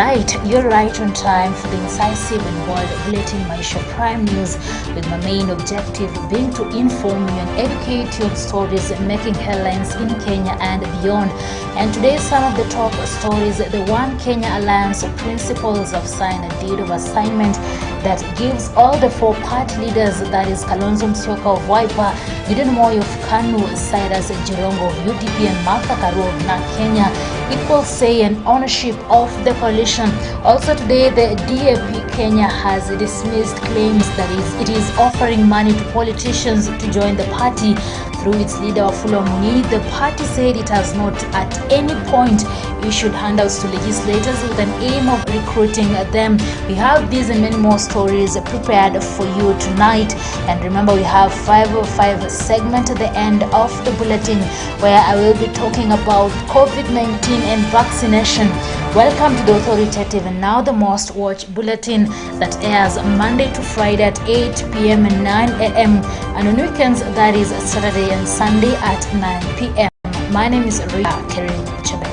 You're right on time for the incisive and bold bulletin Maisha Prime News, with my main objective being to inform you and educate you on stories making headlines in Kenya and beyond. And today, some of the top stories: the One Kenya Alliance principals have signed a deed of assignment that gives all the four party leaders, that is Kalonzo Musyoka of Wiper, Gideon Moi of KANU, Cyrus Jirongo of UDP, and Martha Karua of NARC Kenya, equal say and ownership of the coalition. Also today, the DAP Kenya has dismissed claims that it is offering money to politicians to join the party. Through its leader Wafula Mung'ini, the party said it has not at any point issued handouts to legislators with an aim of recruiting them. We have these and many more stories prepared for you tonight. And remember, we have 505 segment at the end of the bulletin, where I will be talking about COVID-19 and vaccination. Welcome to the authoritative and now the most watched bulletin that airs Monday to Friday at 8 p.m. and 9 a.m. and on weekends, that is Saturday and Sunday at 9 p.m. My name is Ria Kerin Chebet.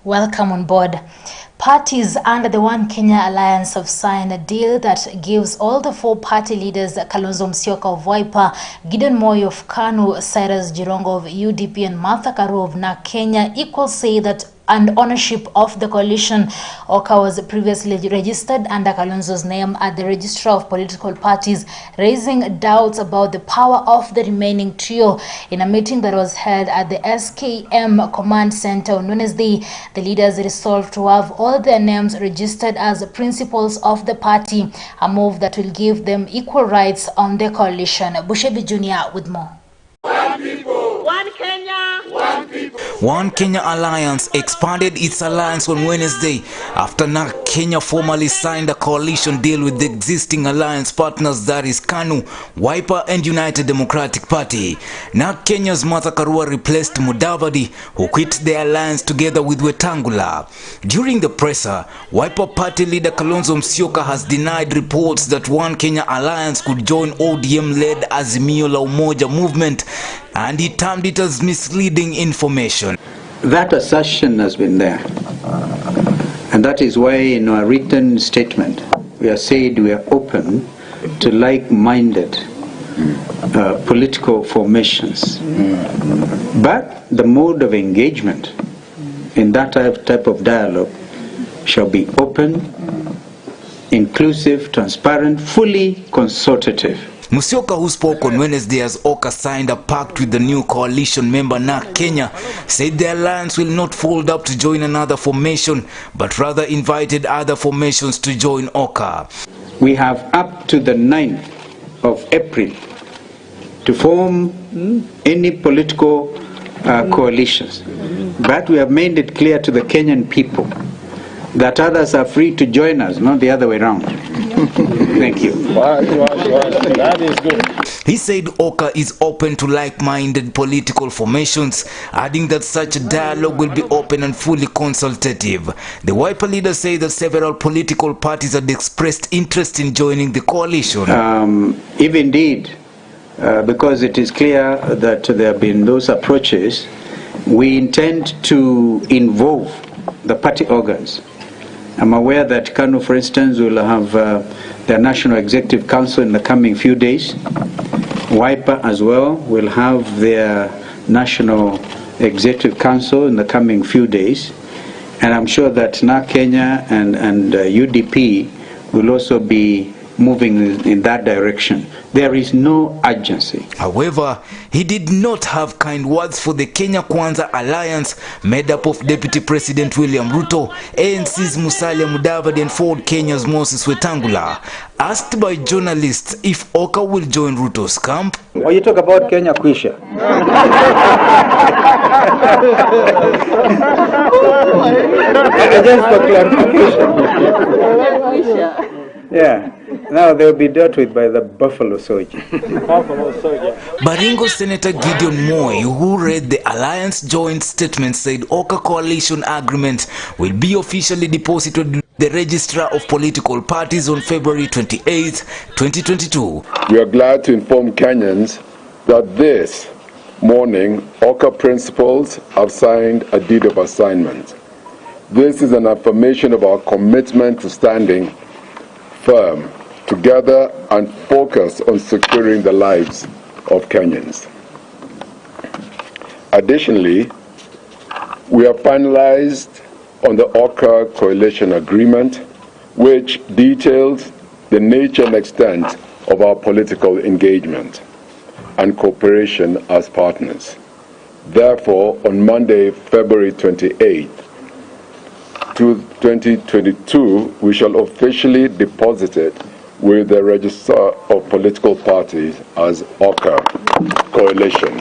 Welcome on board. Parties under the One Kenya Alliance have signed a deal that gives all the four party leaders, Kalonzo Musyoka of Wiper, Gideon Moi of KANU, Cyrus Jirongo of UDP, and Martha Karua of NARC Kenya, equal say that and ownership of the coalition. Oka was previously registered under Kalonzo's name at the Registrar of Political Parties, raising doubts about the power of the remaining trio. In a meeting that was held at the SKM Command Center on Wednesday, the leaders resolved to have all their names registered as principals of the party, a move that will give them equal rights on the coalition. Bushebi Jr. with more. One people, one Kenya, one people. One Kenya Alliance expanded its alliance on Wednesday after NARC Kenya formally signed a coalition deal with the existing alliance partners, that is KANU, Wiper, and United Democratic Party. NARC Kenya's Martha Karua replaced Mudavadi, who quit the alliance together with Wetangula. During the presser, Wiper party leader Kalonzo Musyoka has denied reports that One Kenya Alliance could join ODM-led Azimio la Umoja movement, and he termed it as misleading information. That assertion has been there, and that is why in our written statement we have said we are open to like-minded political formations, but the mode of engagement in that type of dialogue shall be open, inclusive, transparent, fully consultative. Musyoka, who spoke on Wednesday as Oka signed a pact with the new coalition member NARC Kenya, said the alliance will not fold up to join another formation, but rather invited other formations to join Oka. We have up to the 9th of April to form any political coalitions, but we have made it clear to the Kenyan people that others are free to join us, not the other way around. Thank you. That is good. He said Oka is open to like-minded political formations, adding that such a dialogue will be open and fully consultative. The Wiper leader said that several political parties had expressed interest in joining the coalition. If indeed, because it is clear that there have been those approaches, we intend to involve the party organs. I'm aware that KANU, for instance, will have their National Executive Council in the coming few days. Wiper as well will have their National Executive Council in the coming few days. And I'm sure that NARC Kenya and UDP will also be moving in that direction. There is no urgency. However, he did not have kind words for the Kenya Kwanza alliance made up of Deputy President William Ruto, ANC's Musalia Mudavadi and Ford Kenya's Moses Wetangula. Asked by journalists if Oka will join Ruto's camp. When you talk about Kenya Kwisha. Just for clarification. Yeah. Now they'll be dealt with by the Buffalo Soldier. Baringo Senator Gideon Moi, who read the alliance joint statement, said Oka coalition agreement will be officially deposited in the Registrar of Political Parties on February 28, 2022. We are glad to inform Kenyans that this morning Oka principals have signed a deed of assignment. This is an affirmation of our commitment to standing firm together and focus on securing the lives of Kenyans. Additionally, we have finalized on the Oka coalition agreement, which details the nature and extent of our political engagement and cooperation as partners. Therefore, on Monday, February 28, 2022, we shall officially deposit it with the Register of Political Parties as Oka Coalition.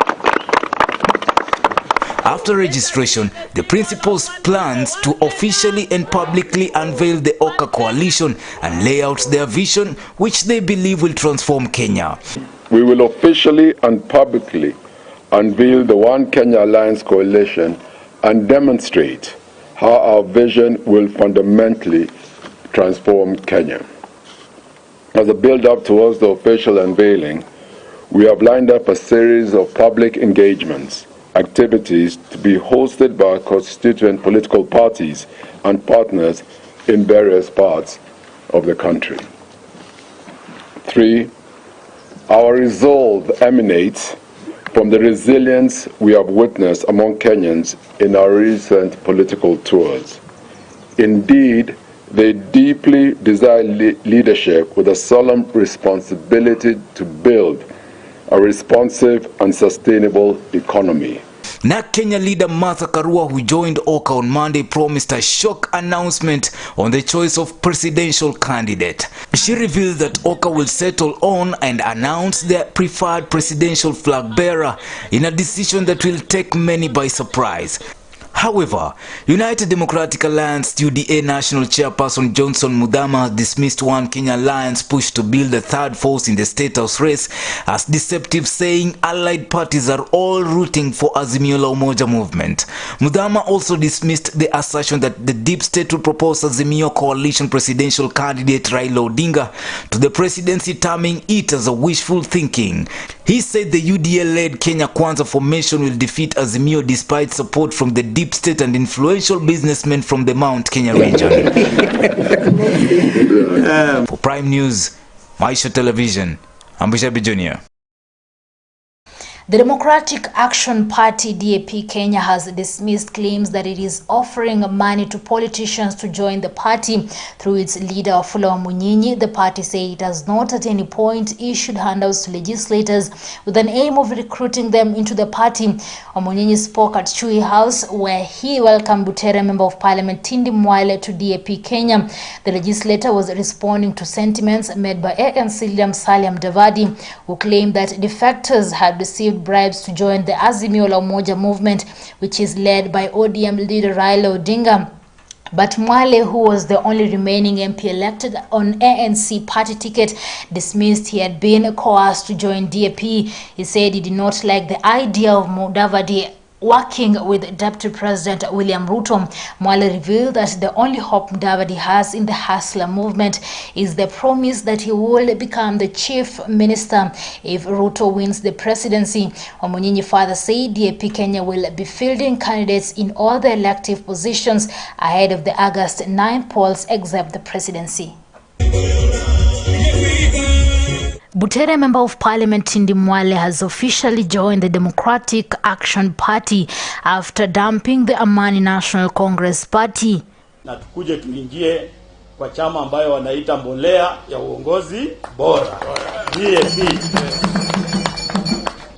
After registration, the principals plans to officially and publicly unveil the Oka coalition and lay out their vision, which they believe will transform Kenya. We will officially and publicly unveil the One Kenya Alliance coalition and demonstrate how our vision will fundamentally transform Kenya. As a build-up towards the official unveiling, we have lined up a series of public engagements, activities to be hosted by our constituent political parties and partners in various parts of the country. 3, our resolve emanates from the resilience we have witnessed among Kenyans in our recent political tours. Indeed, they deeply desire leadership with a solemn responsibility to build a responsive and sustainable economy. Now, Kenya leader Martha Karua, who joined Oka on Monday, promised a shock announcement on the choice of presidential candidate. She revealed that Oka will settle on and announce their preferred presidential flag bearer in a decision that will take many by surprise. However, United Democratic Alliance UDA National Chairperson Johnson Muthama dismissed One Kenya Alliance push to build a third force in the State House race as deceptive, saying allied parties are all rooting for Azimio la Umoja movement. Muthama also dismissed the assertion that the deep state will propose Azimio coalition presidential candidate Raila Odinga to the presidency, terming it as a wishful thinking. He said the UDA-led Kenya Kwanza formation will defeat Azimio despite support from the deep state and influential businessmen from the Mount Kenya region. For Prime News, Maisha Television, I'm Bishop Jr. The Democratic Action Party DAP Kenya has dismissed claims that it is offering money to politicians to join the party through its leader Wafula Wamunyinyi. The party said it has not at any point issued handouts to legislators with an aim of recruiting them into the party. Wamunyinyi spoke at Chui House where he welcomed Butere Member of Parliament Tindi Mwale to DAP Kenya. The legislator was responding to sentiments made by ANC leader Musalia Mudavadi, who claimed that defectors had received bribes to join the Azimio la Umoja movement, which is led by ODM leader Raila Odinga. But Mwale, who was the only remaining MP elected on ANC party ticket, dismissed he had been coerced to join DAP. He said he did not like the idea of Mudavadi working with Deputy President William Ruto. Mwale revealed that the only hope Mudavadi has in the Hustler movement is the promise that he will become the chief minister if Ruto wins the presidency. Wamunyinyi further said DAP Kenya will be fielding candidates in all the elective positions ahead of the August 9th polls except the presidency. Butere Member of Parliament Tindi Mwale has officially joined the Democratic Action Party after dumping the Amani National Congress Party. Na tukuje tuingie kwa chama ambayo wanaita mbolea ya uongozi bora, DAP.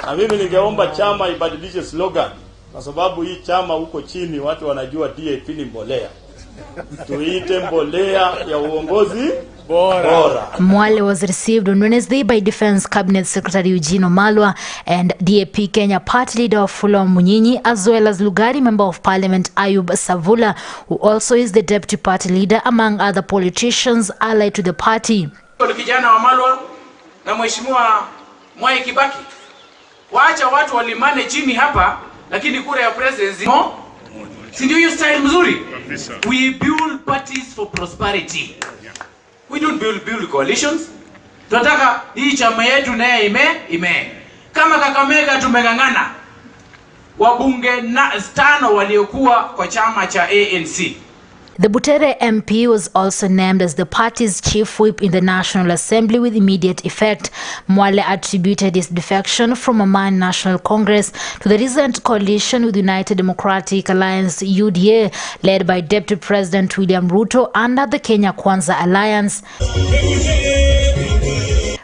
Na mimi ningeomba chama ibadilishe slogan, kwa sababu hii chama huko chini watu wanajua DAP ni mbolea. Tuite mbolea ya uongozi bora. Mwale was received on Wednesday by Defense Cabinet Secretary Eugene Wamalwa and DAP Kenya Party Leader Fulo Munyinyi, as well as Lugari Member of Parliament Ayub Savula, who also is the Deputy Party Leader, among other politicians allied to the party. Kijana Wamalwa na Mheshimiwa Mwai Kibaki, waacha watu walimane chini hapa, lakini kura ya presidency no? Si ndio hiyo style mzuri? We build parties for prosperity. We don't build coalitions. Tunataka hii chama yetu naye ime. Kama Kakamega tumegangana. Wabunge 5 waliokuwa kwa chama cha ANC. The Butere MP was also named as the party's chief whip in the National Assembly with immediate effect. Mwale attributed his defection from Amani National Congress to the recent coalition with United Democratic Alliance UDA, led by Deputy President William Ruto under the Kenya Kwanza Alliance.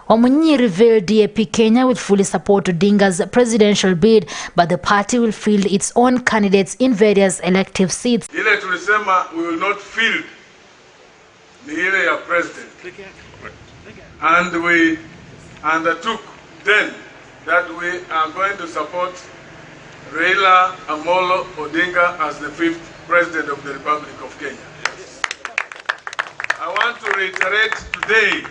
Wamunyinyi revealed DAP Kenya will fully support Odinga's presidential bid, but the party will field its own candidates in various elective seats. Ile tulisema we will not field ni ile ya president. And we undertook then that we are going to support Raila Amolo Odinga as the 5th president of the Republic of Kenya. I want to reiterate today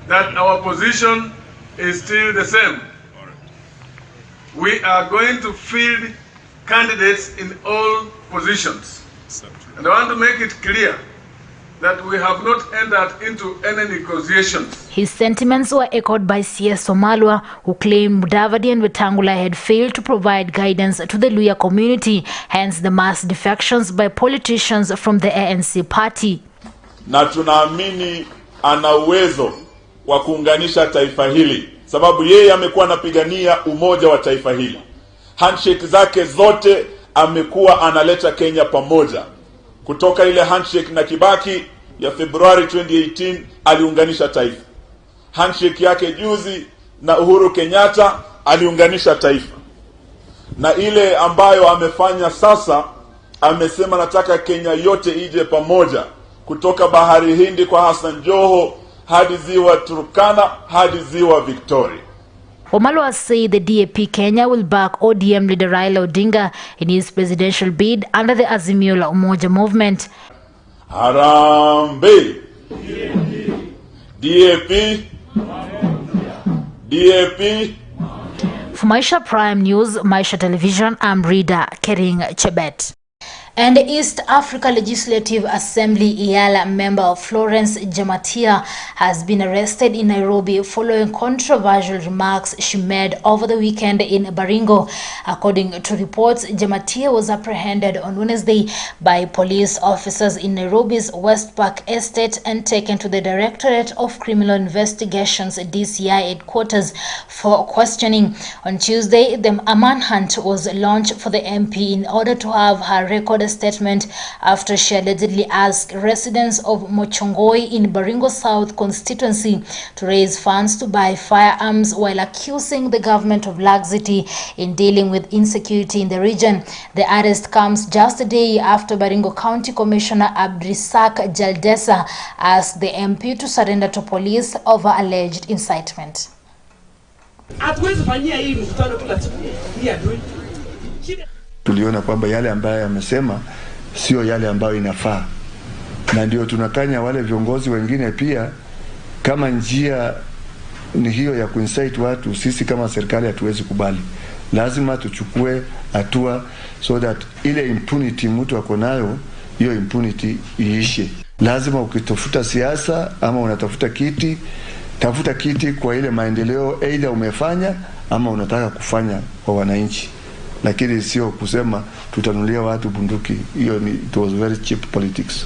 that our position is still the same. We are going to field candidates in all positions. And I want to make it clear that we have not entered into any negotiations. His sentiments were echoed by CS Somalwa, who claimed Mudavadi and Wetangula had failed to provide guidance to the Luhya community, hence the mass defections by politicians from the ANC party. Na tunaamini ana uwezo wa kuunganisha taifa hili, sababu yeye amekuwa anapigania umoja wa taifa hili. Handshake zake zote amekuwa analeta Kenya pamoja. Kutoka ile handshake na Kibaki ya Februari 2018 aliunganisha taifa. Handshake yake juzi na Uhuru Kenyatta aliunganisha taifa. Na ile ambayo amefanya sasa, amesema nataka Kenya yote ije pamoja, kutoka Bahari Hindi kwa Hassan Joho hadi ziwa Turkana hadi ziwa Victoria. Wamalwa said the DAP Kenya will back ODM leader Raila Odinga in his presidential bid under the Azimio la Umoja movement. Harambe! DAP! DAP! For Maisha Prime News, Maisha Television, I'm Rida Kering Chebet. And the East Africa Legislative Assembly EALA member Florence Jamatia has been arrested in Nairobi following controversial remarks she made over the weekend in Baringo. According to reports, Jamatia was apprehended on Wednesday by police officers in Nairobi's West Park Estate and taken to the Directorate of Criminal Investigations DCI headquarters for questioning. On Tuesday, a manhunt was launched for the MP in order to have her record a statement after she allegedly asked residents of Mochongoi in Baringo South constituency to raise funds to buy firearms while accusing the government of laxity in dealing with insecurity in the region. The arrest comes just a day after Baringo County Commissioner Abdrisak Jaldesa asked the MP to surrender to police over alleged incitement. Tuliona kwamba yale ambayo amesema sio yale ambayo inafaa, na ndio tunakanya wale viongozi wengine pia, kama njia ni hiyo ya kuincite watu, sisi kama serikali hatuwezi kubali. Lazima tuchukue hatua so that ile impunity mtu ako nayo, hiyo impunity iishe. Lazima ukitafuta siasa ama unatafuta kiti, tafuta kiti kwa ile maendeleo either umefanya ama unataka kufanya kwa wananchi. Lakini sio kusema tutanulia watu bunduki. Hiyo ni, it was very cheap politics.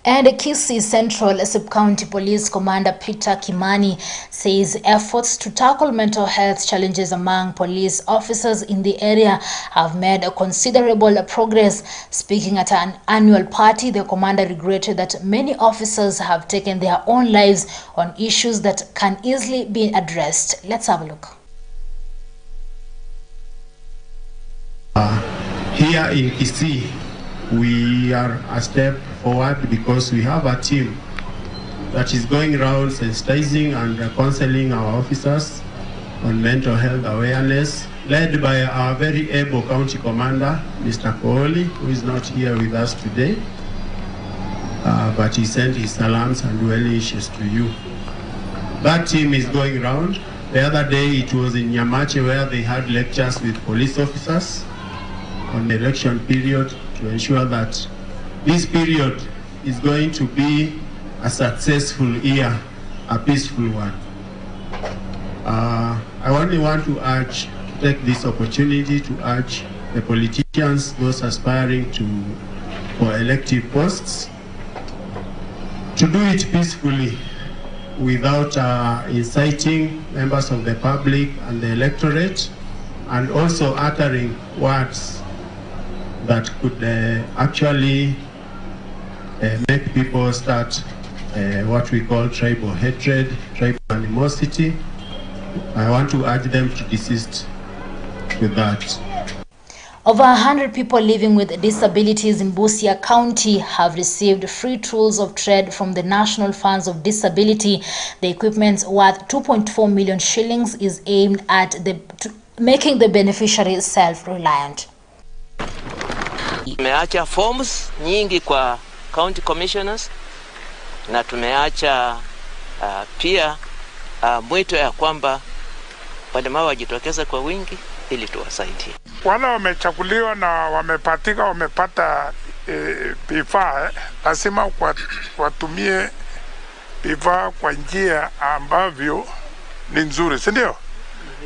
And Kisii Central Sub-County Police Commander Peter Kimani says efforts to tackle mental health challenges among police officers in the area have made considerable progress. Speaking at an annual party, the commander regretted that many officers have taken their own lives on issues that can easily be addressed. Let's have a look. Here in Kisii, we are a step forward because we have a team that is going around sensitizing and counseling our officers on mental health awareness, led by our very able county commander, Mr. Koholi, who is not here with us today, but he sent his salams and well wishes to you. That team is going around. The other day it was in Nyamache where they had lectures with police officers on the election period to ensure that this period is going to be a successful year, a peaceful one. I only want to take this opportunity to urge the politicians, those aspiring for elective posts, to do it peacefully without inciting members of the public and the electorate, and also uttering words that could actually make people start what we call tribal hatred, tribal animosity. I want to urge them to desist with that. Over 100 people living with disabilities in Busia County have received free tools of trade from the National Funds of Disability. The equipment worth 2.4 million shillings is aimed at making the beneficiaries self-reliant. Tumeacha forms nyingi kwa county commissioners na tumeacha pia mwito ya kwamba walemavu wajitokeze kwa wingi ili tuwasaidie. Wale wamechaguliwa na wamepata vifaa, lazima watumie vifaa kwa njia ambavyo ni nzuri, si ndio?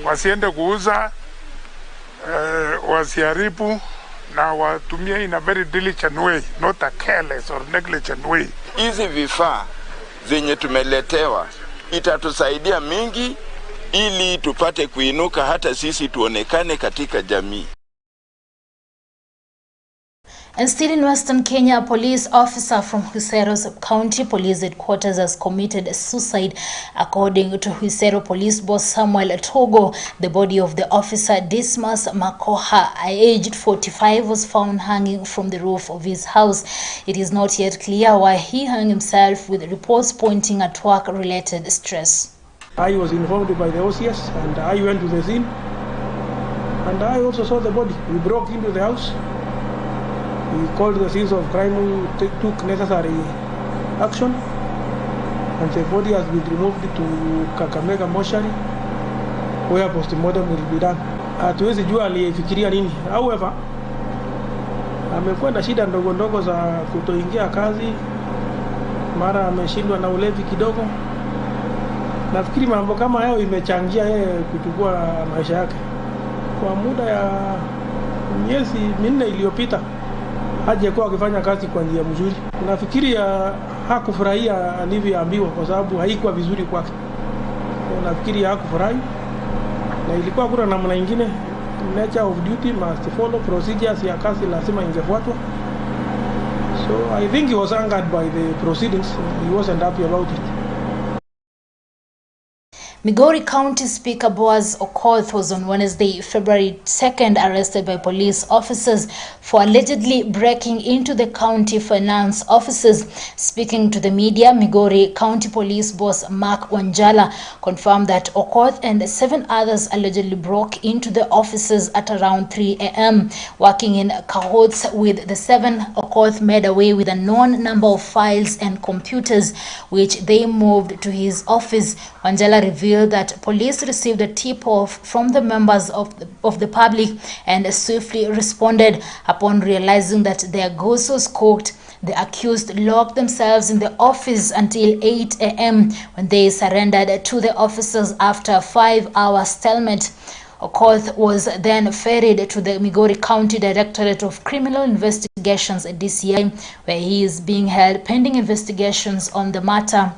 Wasiende kuuza, wasiharibu, na watumie in a very diligent way, not a careless or negligent way. Hizi vifaa zenye tumeletewa itatusaidia mingi ili tupate kuinuka, hata sisi tuonekane katika jamii. And still in Western Kenya, a police officer from Huisero County Police Headquarters has committed suicide. According to Huisero Police Boss Samuel Togo, the body of the officer Dismas Makoha, aged 45, was found hanging from the roof of his house. It is not yet clear why he hung himself, with reports pointing at work-related stress. I was informed by the OCS and I went to the scene, and I also saw the body. We broke into the house. We called the scenes of crime, took necessary action, and the body has been removed to Kakamega mortuary, where postmortem will be done. Hatuwezi jua alifikiria nini. However, amekuwa na shida ndogo ndogo za kutoingia kazi, mara ameshindwa na ulevi kidogo. Nafikiri mambo kama hayo imechangia yeye kuchukua maisha yake. Kwa muda ya miezi 4 iliyopita hajakuwa akifanya kazi kwa njia mzuri. Nafikiri hakufurahia alivyoambiwa kwa sababu haikuwa vizuri kwake. Nafikiri hakufurahi, na ilikuwa kuna namna nyingine, nature of duty must follow, procedures ya kazi lazima ingefuatwa. So I think he was angered by the proceedings. He wasn't happy about it. Migori County Speaker Boaz Okoth was on Wednesday, February 2nd, arrested by police officers for allegedly breaking into the county finance offices. Speaking to the media, Migori County Police Boss Mark Wanjala confirmed that Okoth and 7 others allegedly broke into the offices at around 3 a.m. Working in cahoots with the 7, Okoth made away with a known number of files and computers, which they moved to his office. Wanjala revealed that police received a tip-off from the members of the public and swiftly responded. Upon realizing that their goose was cooked, the accused locked themselves in the office until 8 a.m. when they surrendered to the officers after a 5-hour stalemate. Okoth was then ferried to the Migori County Directorate of Criminal Investigations at DCI, where he is being held pending investigations on the matter.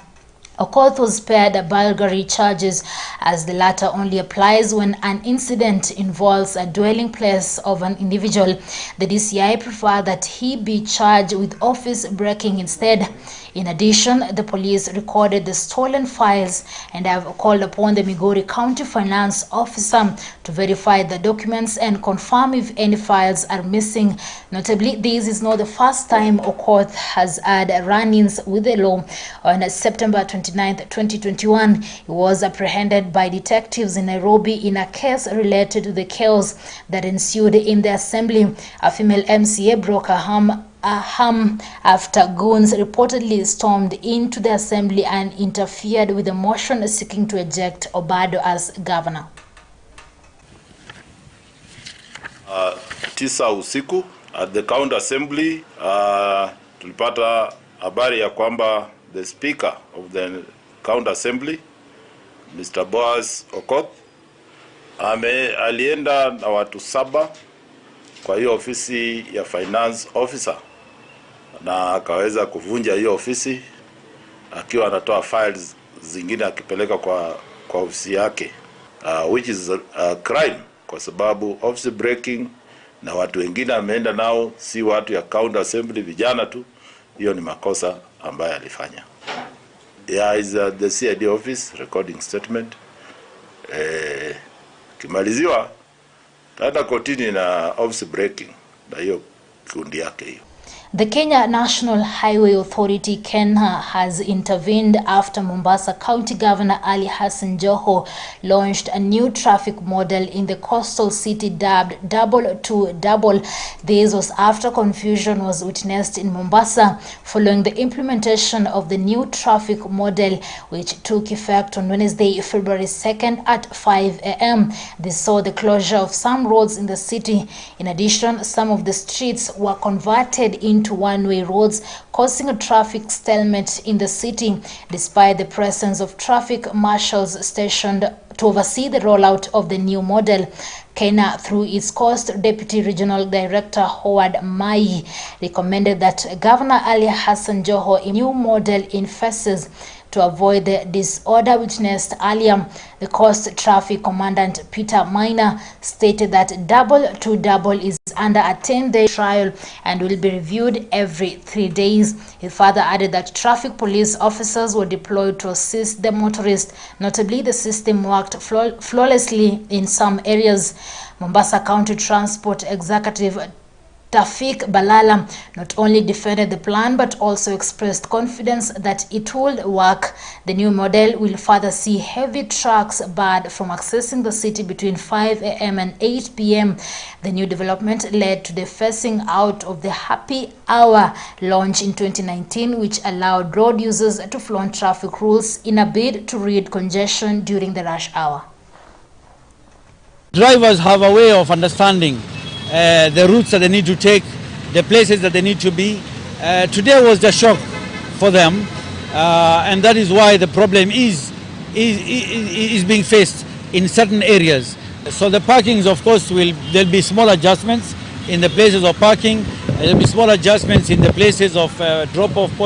Okoth was spared burglary charges, as the latter only applies when an incident involves a dwelling place of an individual. The DCI preferred that he be charged with office breaking instead. In addition, the police recorded the stolen files and have called upon the Migori County Finance Officer to verify the documents and confirm if any files are missing. Notably, this is not the first time Okoth has had run-ins with the law. On September 29, 2021, he was apprehended by detectives in Nairobi in a case related to the chaos that ensued in the assembly. A female MCA broke a harm after goons reportedly stormed into the assembly and interfered with the motion seeking to eject Obado as governor. 9 usiku at the county assembly, tulipata habari ya kwamba the speaker of the county assembly, Mr. Boaz Okoth, alienda na watu 7 kwa hiyo ofisi ya finance officer, na akaweza kuvunja hiyo ofisi akiwa anatoa files zingine akipeleka kwa ofisi yake, which is a crime, kwa sababu office breaking na watu wengine ameenda nao si watu ya county assembly, vijana tu. Hiyo ni makosa ambayo alifanya. Yeah, is the CID office recording statement. Kimaliziwa taenda kotini na office breaking na hiyo kundi yake hiyo. The Kenya National Highway Authority (KENHA) has intervened after Mombasa County Governor Ali Hassan Joho launched a new traffic model in the coastal city dubbed Double to Double. This was after confusion was witnessed in Mombasa following the implementation of the new traffic model, which took effect on Wednesday, February 2nd at 5 a.m. This saw the closure of some roads in the city. In addition, some of the streets were converted into one-way roads, causing a traffic stalemate in the city, despite the presence of traffic marshals stationed to oversee the rollout of the new model. Kenya, through its Coast Deputy Regional Director Howard Mai, recommended that Governor Ali Hassan Joho a new model in phases to avoid the disorder witnessed earlier. The Coast Traffic Commandant Peter Minor stated that Double to Double is under a 10-day trial and will be reviewed every 3 days. He further added that traffic police officers were deployed to assist the motorists. Notably, the system worked flawlessly in some areas. Mombasa County Transport Executive Tafik Balala not only defended the plan but also expressed confidence that it will work. The new model will further see heavy trucks barred from accessing the city between 5 a.m. and 8 p.m. The new development led to the phasing out of the Happy Hour launch in 2019, which allowed road users to flaunt traffic rules in a bid to rid congestion during the rush hour. Drivers have a way of understanding the routes that they need to take, the places that they need to be. Today was the shock for them, and that is why the problem is being faced in certain areas. So the parkings, of course, there'll be small adjustments in the places of parking. There'll be small adjustments in the places of drop-off points.